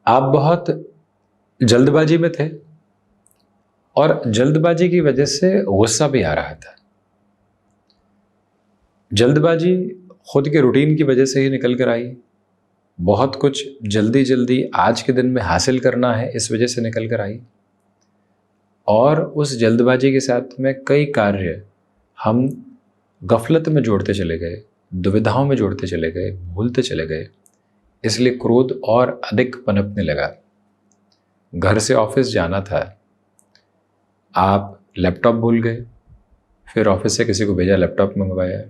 आप बहुत जल्दबाजी में थे और जल्दबाजी की वजह से गुस्सा भी आ रहा था। जल्दबाजी खुद के रूटीन की वजह से ही निकल कर आई। बहुत कुछ जल्दी जल्दी आज के दिन में हासिल करना है, इस वजह से निकल कर आई। और उस जल्दबाजी के साथ में कई कार्य हम गफलत में जोड़ते चले गए, दुविधाओं में जोड़ते चले गए, भूलते चले गए, इसलिए क्रोध और अधिक पनपने लगा। घर से ऑफिस जाना था, आप लैपटॉप भूल गए, फिर ऑफिस से किसी को भेजा, लैपटॉप मंगवाया।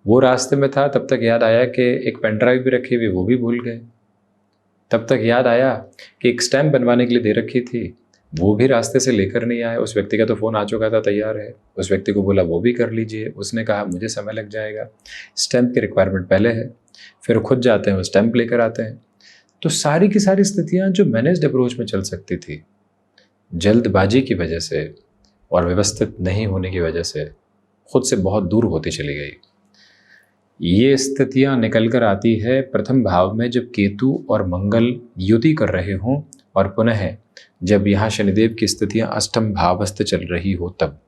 वो रास्ते में था, तब तक याद आया कि एक पेन ड्राइव भी रखी हुई, वो भी भूल गए। तब तक याद आया कि एक स्टैम्प बनवाने के लिए दे रखी थी, वो भी रास्ते से लेकर नहीं आए। उस व्यक्ति का तो फ़ोन आ चुका था, तैयार है। उस व्यक्ति को बोला वो भी कर लीजिए, उसने कहा मुझे समय लग जाएगा, स्टैम्प की रिक्वायरमेंट पहले है। फिर खुद जाते हैं, वो स्टैम्प लेकर आते हैं। तो सारी की सारी स्थितियाँ जो मैनेज्ड अप्रोच में चल सकती थी, जल्दबाजी की वजह से और व्यवस्थित नहीं होने की वजह से खुद से बहुत दूर होती चली गई। ये स्थितियाँ निकल कर आती है प्रथम भाव में जब केतु और मंगल युति कर रहे हों, और पुनः जब यहाँ शनिदेव की स्थितियाँ अष्टम भावस्थ चल रही हो तब।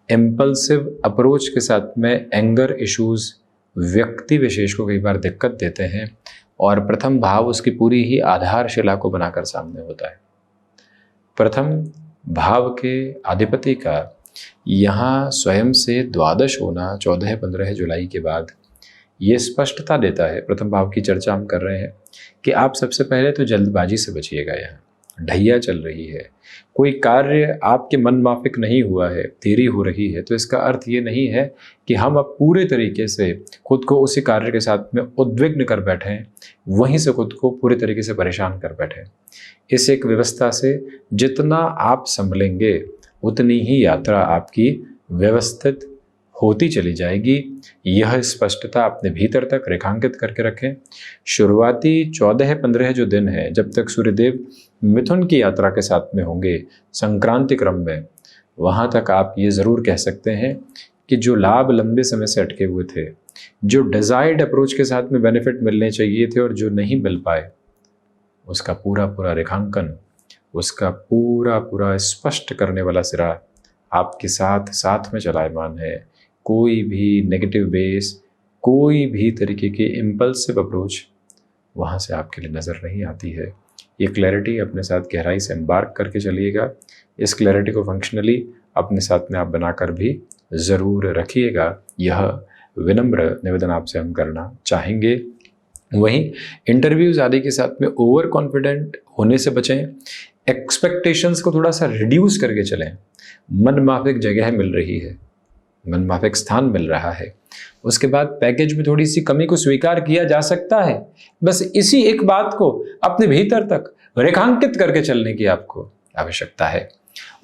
इम्पल्सिव अप्रोच के साथ में एंगर इश्यूज व्यक्ति विशेष को कई बार दिक्कत देते हैं, और प्रथम भाव उसकी पूरी ही आधारशिला को बनाकर सामने होता है। प्रथम भाव के अधिपति का यहाँ स्वयं से द्वादश होना 14-15 जुलाई के बाद ये स्पष्टता देता है। प्रथम भाव की चर्चा हम कर रहे हैं कि आप सबसे पहले तो जल्दबाजी से बचिएगा। यहाँ ढैया चल रही है, कोई कार्य आपके मन माफिक नहीं हुआ है, देरी हो रही है, तो इसका अर्थ ये नहीं है कि हम अब पूरे तरीके से खुद को उसी कार्य के साथ में उद्विग्न कर बैठें, वहीं से खुद को पूरे तरीके से परेशान कर बैठें। इस एक व्यवस्था से जितना आप संभलेंगे उतनी ही यात्रा आपकी व्यवस्थित होती चली जाएगी। यह स्पष्टता अपने भीतर तक रेखांकित करके रखें। शुरुआती 14-15 जो दिन है, जब तक सूर्यदेव मिथुन की यात्रा के साथ में होंगे संक्रांति क्रम में, वहाँ तक आप ये ज़रूर कह सकते हैं कि जो लाभ लंबे समय से अटके हुए थे, जो डिज़ायर्ड अप्रोच के साथ में बेनिफिट मिलने चाहिए थे और जो नहीं मिल पाए, उसका पूरा पूरा रेखांकन, उसका पूरा पूरा स्पष्ट करने वाला सिरा आपके साथ साथ में चलायमान है। कोई भी नेगेटिव बेस, कोई भी तरीके की इम्पल्सिव अप्रोच वहाँ से आपके लिए नज़र नहीं आती है। ये क्लैरिटी अपने साथ गहराई से एम्बार्क करके चलिएगा। इस क्लैरिटी को फंक्शनली अपने साथ में आप बनाकर भी ज़रूर रखिएगा। यह विनम्र निवेदन आपसे हम करना चाहेंगे। वहीं इंटरव्यूज़ आदि के साथ में ओवर कॉन्फिडेंट होने से बचें। एक्सपेक्टेशंस को थोड़ा सा रिड्यूस करके चलें। मन माफिक जगह मिल रही है, मन माफिक स्थान मिल रहा है, उसके बाद पैकेज में थोड़ी सी कमी को स्वीकार किया जा सकता है। बस इसी एक बात को अपने भीतर तक रेखांकित करके चलने की आपको आवश्यकता है।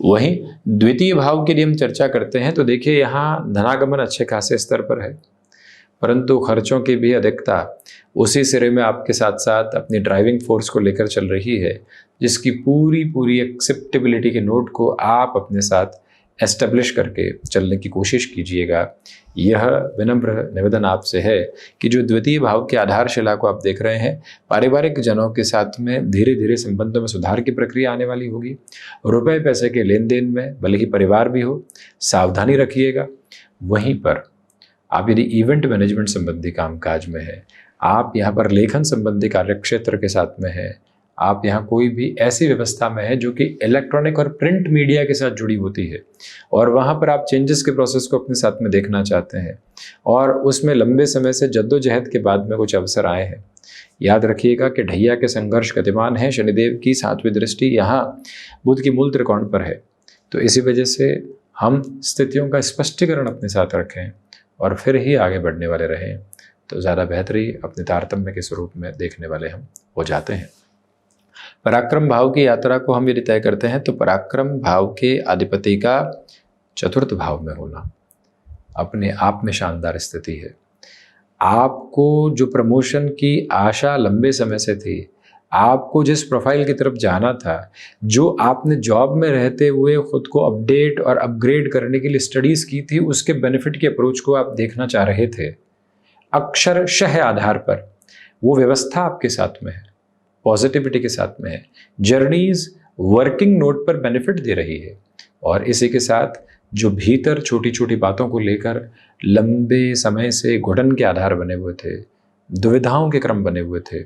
वहीं द्वितीय भाव के लिए हम चर्चा करते हैं तो देखिए, यहाँ धनागमन अच्छे खासे स्तर पर है, परंतु खर्चों की भी अधिकता उसी सिरे में आपके साथ साथ अपनी ड्राइविंग फोर्स को लेकर चल रही है, जिसकी पूरी पूरी एक्सेप्टेबिलिटी के नोट को आप अपने साथ एस्टेब्लिश करके चलने की कोशिश कीजिएगा। यह विनम्र निवेदन आपसे है कि जो द्वितीय भाव की आधारशिला को आप देख रहे हैं, पारिवारिक जनों के साथ में धीरे धीरे संबंधों में सुधार की प्रक्रिया आने वाली होगी। रुपए पैसे के लेन देन में भले ही परिवार भी हो, सावधानी रखिएगा। वहीं पर आप यदि इवेंट मैनेजमेंट संबंधी कामकाज में है, आप यहाँ पर लेखन संबंधी कार्यक्षेत्र के साथ में है, आप यहाँ कोई भी ऐसी व्यवस्था में है जो कि इलेक्ट्रॉनिक और प्रिंट मीडिया के साथ जुड़ी होती है, और वहाँ पर आप चेंजेस के प्रोसेस को अपने साथ में देखना चाहते हैं, और उसमें लंबे समय से जद्दोजहद के बाद में कुछ अवसर आए हैं, याद रखिएगा कि ढैया के संघर्ष गतिमान है। शनिदेव की 7वीं दृष्टि यहाँ बुध की मूल त्रिकोण पर है, तो इसी वजह से हम स्थितियों का स्पष्टीकरण अपने साथ रखें और फिर ही आगे बढ़ने वाले रहें, तो ज़्यादा बेहतरी अपने तारतम्य के स्वरूप में देखने वाले हम हो जाते हैं। पराक्रम भाव की यात्रा को हम यदि तय करते हैं तो पराक्रम भाव के अधिपति का चतुर्थ भाव में होना अपने आप में शानदार स्थिति है। आपको जो प्रमोशन की आशा लंबे समय से थी, आपको जिस प्रोफाइल की तरफ जाना था, जो आपने जॉब में रहते हुए खुद को अपडेट और अपग्रेड करने के लिए स्टडीज़ की थी, उसके बेनिफिट की अप्रोच को आप देखना चाह रहे थे, अक्षरशः आधार पर वो व्यवस्था आपके साथ में है। पॉजिटिविटी के साथ में है। जर्नीज वर्किंग नोट पर बेनिफिट दे रही है और इसी के साथ जो भीतर छोटी छोटी बातों को लेकर लंबे समय से घुटन के आधार बने हुए थे, दुविधाओं के क्रम बने हुए थे,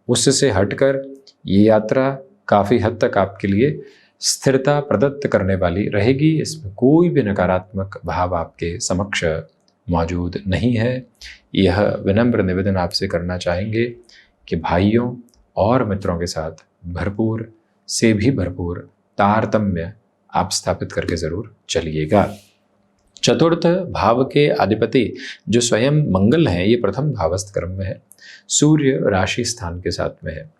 उससे हटकर ये यात्रा काफ़ी हद तक आपके लिए स्थिरता प्रदत्त करने वाली रहेगी। इसमें कोई भी नकारात्मक भाव आपके समक्ष मौजूद नहीं है। यह विनम्र निवेदन आपसे करना चाहेंगे कि भाइयों और मित्रों के साथ भरपूर से भी भरपूर तारतम्य आप स्थापित करके ज़रूर चलिएगा। चतुर्थ भाव के अधिपति जो स्वयं मंगल हैं, ये प्रथम भावस्थ क्रम में है, सूर्य राशि स्थान के साथ में है।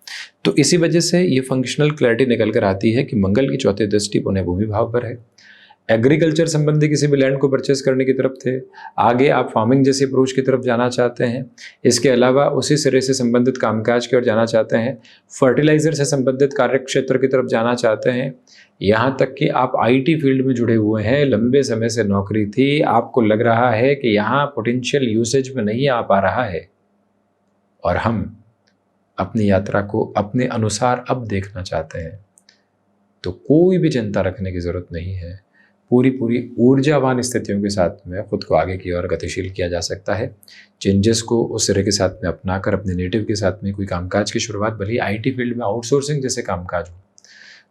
तो इसी वजह से ये फंक्शनल क्लैरिटी निकल कर आती है कि मंगल की चौथी दृष्टि पुनः भूमि भाव पर है। एग्रीकल्चर संबंधी किसी भी लैंड को परचेस करने की तरफ थे, आगे आप फार्मिंग जैसी अप्रोच की तरफ जाना चाहते हैं, इसके अलावा उसी सिरे से संबंधित कामकाज की ओर जाना चाहते हैं, फर्टिलाइजर से संबंधित कार्य क्षेत्र की तरफ जाना चाहते हैं, यहाँ तक कि आप आईटी फील्ड में जुड़े हुए हैं, लंबे समय से नौकरी थी, आपको लग रहा है कि यहाँ पोटेंशियल यूसेज में नहीं आ पा रहा है और हम अपनी यात्रा को अपने अनुसार अब देखना चाहते हैं, तो कोई भी चिंता रखने की ज़रूरत नहीं है। पूरी ऊर्जावान स्थितियों के साथ में खुद को आगे की ओर गतिशील किया जा सकता है। चेंजेस को उस सिरे के साथ में अपनाकर अपने नेटिव के साथ में कोई कामकाज की शुरुआत, भले ही आईटी फील्ड में आउटसोर्सिंग जैसे कामकाज हो,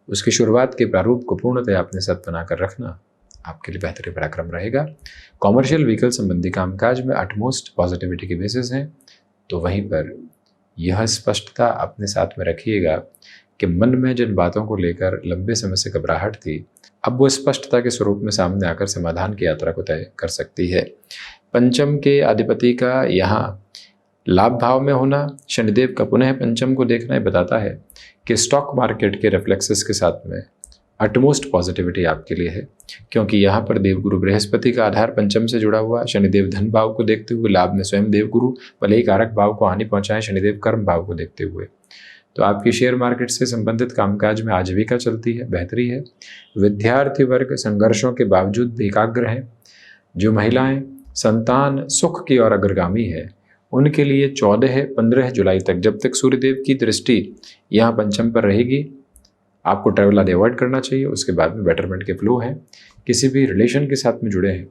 उसकी शुरुआत के प्रारूप को पूर्णतः अपने साथ बनाकर रखना आपके लिए बेहतरीन पराक्रम रहेगा। कॉमर्शियल व्हीकल संबंधी कामकाज में अटमोस्ट पॉजिटिविटी के बेसिस हैं, तो वहीं पर यह स्पष्टता अपने साथ में रखिएगा कि मन में जिन बातों को लेकर लंबे समय से घबराहट थी, अब वो स्पष्टता के स्वरूप में सामने आकर समाधान की यात्रा को तय कर सकती है। पंचम के अधिपति का यहाँ लाभ भाव में होना, शनिदेव का पुनः पंचम को देखना, बताता है कि स्टॉक मार्केट के रिफ्लेक्सेस के साथ में अटमोस्ट पॉजिटिविटी आपके लिए है, क्योंकि यहाँ पर देवगुरु बृहस्पति का आधार पंचम से जुड़ा हुआ, शनिदेव धन भाव को देखते हुए लाभ में स्वयं देवगुरु भले ही कारक भाव को हानि पहुंचाएं, शनिदेव कर्म भाव को देखते हुए, तो आपकी शेयर मार्केट से संबंधित कामकाज में आजीविका चलती है, बेहतरी है। विद्यार्थी वर्ग संघर्षों के बावजूद भी एकाग्र हैं। जो महिलाएं संतान सुख की ओर अग्रगामी है, उनके लिए 14-15 जुलाई तक, जब तक सूर्यदेव की दृष्टि यहाँ पंचम पर रहेगी, आपको ट्रैवल आदि अवॉइड करना चाहिए। उसके बाद में बेटरमेंट के फ्लो हैं। किसी भी रिलेशन के साथ में जुड़े हैं,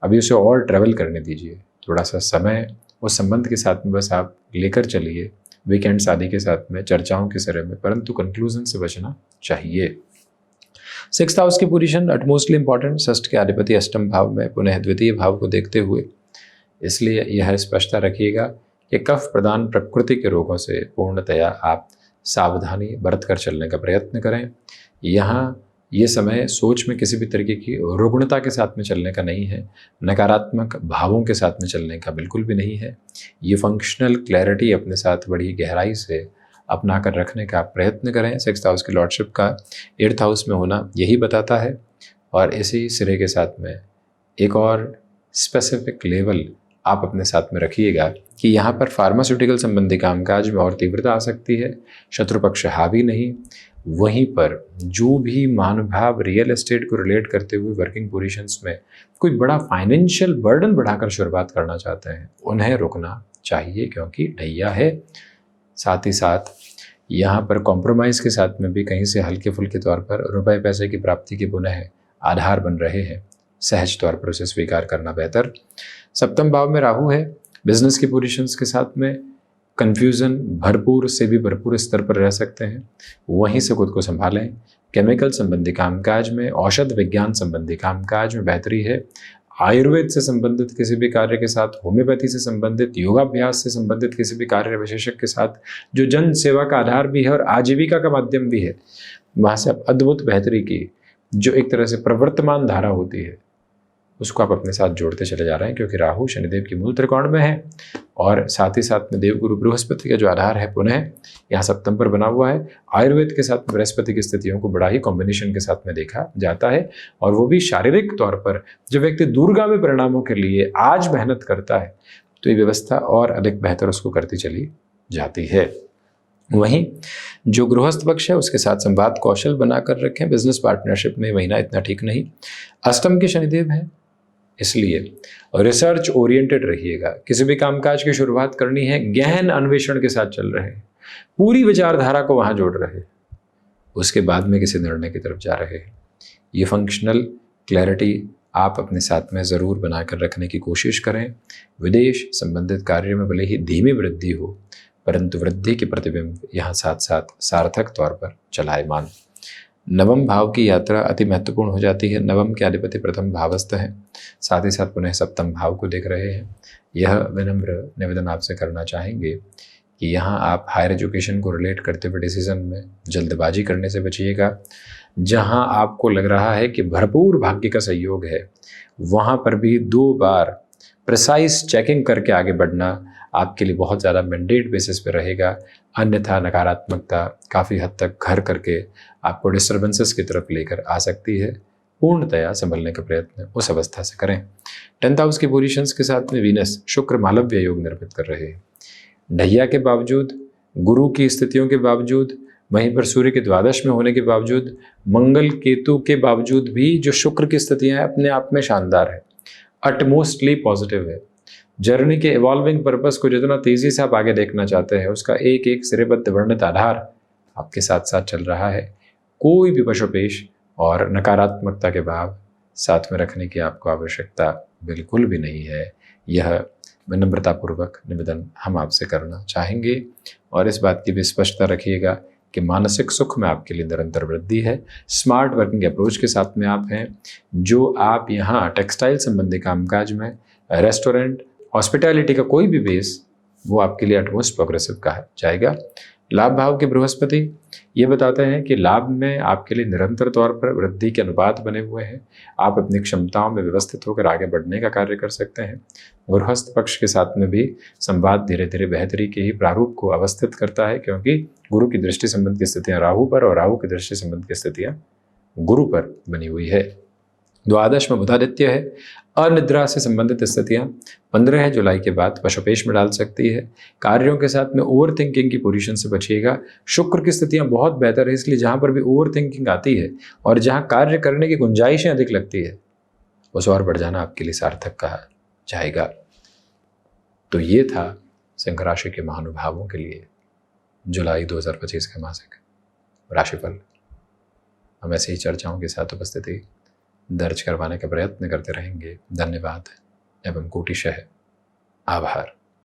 अभी उसे और ट्रैवल करने दीजिए, थोड़ा सा समय उस संबंध के साथ में बस आप लेकर चलिए, वीकेंड्स आदि के साथ में चर्चाओं के सिरे में, परंतु कंक्लूजन से बचना चाहिए। 6th हाउस की पोजीशन अटमोस्टली इंपॉर्टेंट, षष्ठ के अधिपति अष्टम भाव में पुनः द्वितीय भाव को देखते हुए, इसलिए यह स्पष्टता रखिएगा कि कफ प्रदान प्रकृति के रोगों से पूर्णतया आप सावधानी बरत कर चलने का प्रयत्न करें। यहाँ ये समय सोच में किसी भी तरीके की रुग्णता के साथ में चलने का नहीं है, नकारात्मक भावों के साथ में चलने का बिल्कुल भी नहीं है। ये फंक्शनल क्लैरिटी अपने साथ बड़ी गहराई से अपना कर रखने का प्रयत्न करें। 6th हाउस की लॉर्डशिप का 8th हाउस में होना यही बताता है। और इसी सिरे के साथ में एक और स्पेसिफिक लेवल आप अपने साथ में रखिएगा कि यहाँ पर फार्मास्यूटिकल संबंधी कामकाज में और तीव्रता आ सकती है, शत्रु पक्ष हावी नहीं। वहीं पर जो भी महानुभाव रियल एस्टेट को रिलेट करते हुए वर्किंग पोजीशंस में कोई बड़ा फाइनेंशियल बर्डन बढ़ाकर शुरुआत करना चाहते हैं, उन्हें रुकना चाहिए, क्योंकि ढैया है। साथ ही साथ यहाँ पर कॉम्प्रोमाइज़ के साथ में भी कहीं से हल्के फुल्के तौर पर रुपए पैसे की प्राप्ति के पुनः आधार बन रहे हैं, सहज तौर पर उसे स्वीकार करना बेहतर। 7वें भाव में राहु है, बिजनेस की पोजीशंस के साथ में कन्फ्यूज़न भरपूर से भी भरपूर स्तर पर रह सकते हैं, वहीं से खुद को संभालें। केमिकल संबंधी कामकाज में, औषध विज्ञान संबंधी कामकाज में बेहतरी है। आयुर्वेद से संबंधित किसी भी कार्य के साथ, होम्योपैथी से संबंधित, योगाभ्यास से संबंधित किसी भी कार्य विशेषज्ञ के साथ, जो जन सेवा का आधार भी है और आजीविका का माध्यम भी है, वहाँ से आप अद्भुत बेहतरी की जो एक तरह से प्रवर्तमान धारा होती है, उसको आप अपने साथ जोड़ते चले जा रहे हैं, क्योंकि राहु शनिदेव की मूल त्रिकोण में है और साथ ही साथ में देवगुरु बृहस्पति का जो आधार है पुनः यहाँ सप्तम पर बना हुआ है। आयुर्वेद के साथ बृहस्पति की स्थितियों को बड़ा ही कॉम्बिनेशन के साथ में देखा जाता है, और वो भी शारीरिक तौर पर जब व्यक्ति दूरगामी परिणामों के लिए आज मेहनत करता है, तो ये व्यवस्था और अधिक बेहतर उसको करती चली जाती है। वहीं जो गृहस्थ पक्ष है उसके साथ संवाद कौशल बनाकर रखें। बिजनेस पार्टनरशिप में महीना इतना ठीक नहीं। अष्टम के शनिदेव है, इसलिए रिसर्च ओरिएंटेड रहिएगा। किसी भी कामकाज की शुरुआत करनी है, गहन अन्वेषण के साथ चल रहे हैं, पूरी विचारधारा को वहाँ जोड़ रहे हैं, उसके बाद में किसी निर्णय की तरफ जा रहे हैं। ये फंक्शनल क्लैरिटी आप अपने साथ में ज़रूर बनाकर रखने की कोशिश करें। विदेश संबंधित कार्य में भले ही धीमी वृद्धि हो, परंतु वृद्धि के प्रतिबिंब यहाँ साथ साथ सार्थक तौर पर चलायमान। नवम भाव की यात्रा अति महत्वपूर्ण हो जाती है। नवम के अधिपति प्रथम भावस्थ हैं, साथ ही साथ पुनः सप्तम भाव को देख रहे हैं। यह विनम्र निवेदन आपसे करना चाहेंगे कि यहाँ आप हायर एजुकेशन को रिलेट करते हुए डिसीजन में जल्दबाजी करने से बचिएगा। जहाँ आपको लग रहा है कि भरपूर भाग्य का सहयोग है, वहाँ पर भी 2 बार प्रिसाइज चेकिंग करके आगे बढ़ना आपके लिए बहुत ज़्यादा मैंडेट बेसिस पे रहेगा। अन्यथा नकारात्मकता काफ़ी हद तक घर करके आपको डिस्टर्बेंसेस की तरफ लेकर आ सकती है। पूर्णतया संभलने का प्रयत्न उस अवस्था से करें। 10th हाउस की पोजीशंस के साथ में वीनस शुक्र मालव्य योग निर्मित कर रहे हैं। ढैया के बावजूद, गुरु की स्थितियों के बावजूद, वहीं पर सूर्य के द्वादश में होने के बावजूद, मंगल केतु के बावजूद भी जो शुक्र की स्थितियां हैं अपने आप में शानदार है, अटमोस्टली पॉजिटिव है। जर्नी के इवॉल्विंग पर्पस को जितना तेजी से आप आगे देखना चाहते हैं, उसका एक एक सिरेबद्ध वर्णित आधार आपके साथ साथ चल रहा है। कोई भी पशुपेश और नकारात्मकता के भाव साथ में रखने की आपको आवश्यकता बिल्कुल भी नहीं है। यह विनम्रतापूर्वक निवेदन हम आपसे करना चाहेंगे। और इस बात की भी स्पष्टता रखिएगा कि मानसिक सुख में आपके लिए निरंतर वृद्धि है। स्मार्ट वर्किंग अप्रोच के साथ में आप हैं। जो आप यहाँ टेक्सटाइल संबंधी कामकाज में, रेस्टोरेंट, हॉस्पिटैलिटी का कोई भी बेस, वो आपके लिए एटमोस्ट प्रोग्रेसिव कहा जाएगा। लाभ भाव के बृहस्पति ये बताते हैं कि लाभ में आपके लिए निरंतर तौर पर वृद्धि के अनुपात बने हुए हैं। आप अपनी क्षमताओं में व्यवस्थित होकर आगे बढ़ने का कार्य कर सकते हैं। गृहस्थ पक्ष के साथ में भी संवाद धीरे धीरे बेहतरी के ही प्रारूप को अवस्थित करता है, क्योंकि गुरु की दृष्टि संबंध की स्थितियां राहु पर और राहु की दृष्टि संबंध की स्थितियां गुरु पर बनी हुई है। द्वादश में बुधादित्य है। अनिद्रा से संबंधित स्थितियां 15 जुलाई के बाद पशुपेश में डाल सकती है। कार्यों के साथ में ओवर थिंकिंग की पोजीशन से बचिएगा। शुक्र की स्थितियां बहुत बेहतर है, इसलिए जहां पर भी ओवर थिंकिंग आती है और जहां कार्य करने की गुंजाइशें अधिक लगती है, उस और बढ़ जाना आपके लिए सार्थक कहा जाएगा। तो ये था सिंह राशि के महानुभावों के लिए जुलाई 2025 का मासिक राशिफल। हम ऐसे ही चर्चाओं के साथ उपस्थिति दर्ज करवाने का प्रयत्न करते रहेंगे। धन्यवाद एवं कोटिशः आभार।